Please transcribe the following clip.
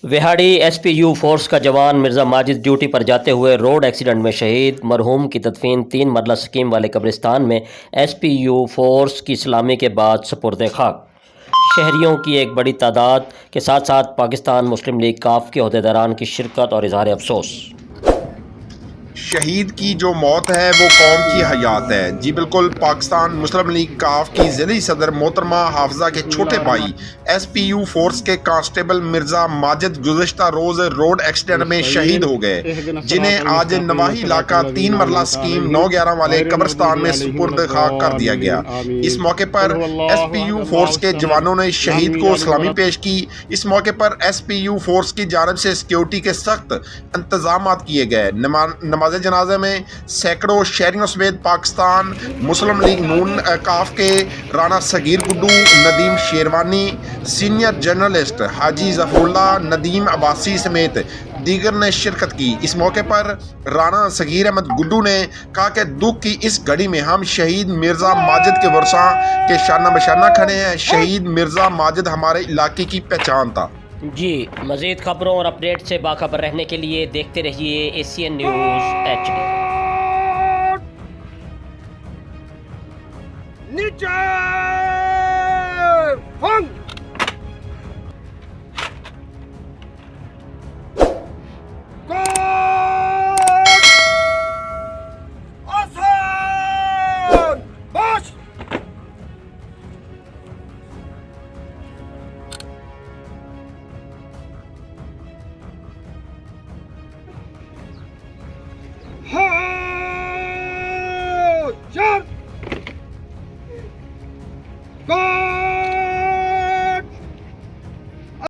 Vehari SPU force का जवान Mirza Majid duty पर जाते हुए रोड एक्सीडेंट में शहीद। मरहूम की तदफीन 3 मरला स्कीम वाले कब्रिस्तान में एसपीयू फोर्स की सलामी के बाद सुपुर्द खाक। शहरियों की एक बड़ी तादाद के साथ साथ पाकिस्तान मुस्लिम लीग काफ के अहदेदारान की शिरकत और इजहार अफसोस। शहीद की जो मौत है वो कौम की हयात है। जी बिल्कुल, पाकिस्तान मुस्लिम लीग काफ की ज़िली सदर मोहतरमा हाफजा के छोटे भाई एसपीयू फोर्स के कांस्टेबल मिर्जा माजिद गुज़िश्ता रोज़ रोड एक्सीडेंट में शहीद हो गए, जिन्हें आज नवाही इलाका 3 मरला स्कीम 9/11 वाले कब्रिस्तान में सुपुर्द खाक कर दिया गया। इस मौके पर एसपीयू फोर्स के जवानों ने शहीद को सलामी पेश की। इस मौके पर एसपीयू फोर्स की जानब से सिक्योरिटी के सख्त इंतजाम किए गए। नमाज जनाजे में सैकड़ों शहरियों समेत पाकिस्तान मुस्लिम लीग नून काफ के राना सगीर गुड्डू, नदीम शेरवानी, सीनियर जर्नलिस्ट हाजी जफरुल्ला, नदीम अब्बासी समेत दीगर ने शिरकत की। इस मौके पर राना सगीर अहमद गुड्डू ने कहा कि दुख की इस घड़ी में हम शहीद मिर्जा माजिद के वर्षा के शाना बशाना खड़े हैं। शहीद मिर्जा माजिद हमारे इलाके की पहचान था। जी, मज़ीद खबरों और अपडेट से बाखबर रहने के लिए देखते रहिए एशियन न्यूज़ HD। नीचे Go!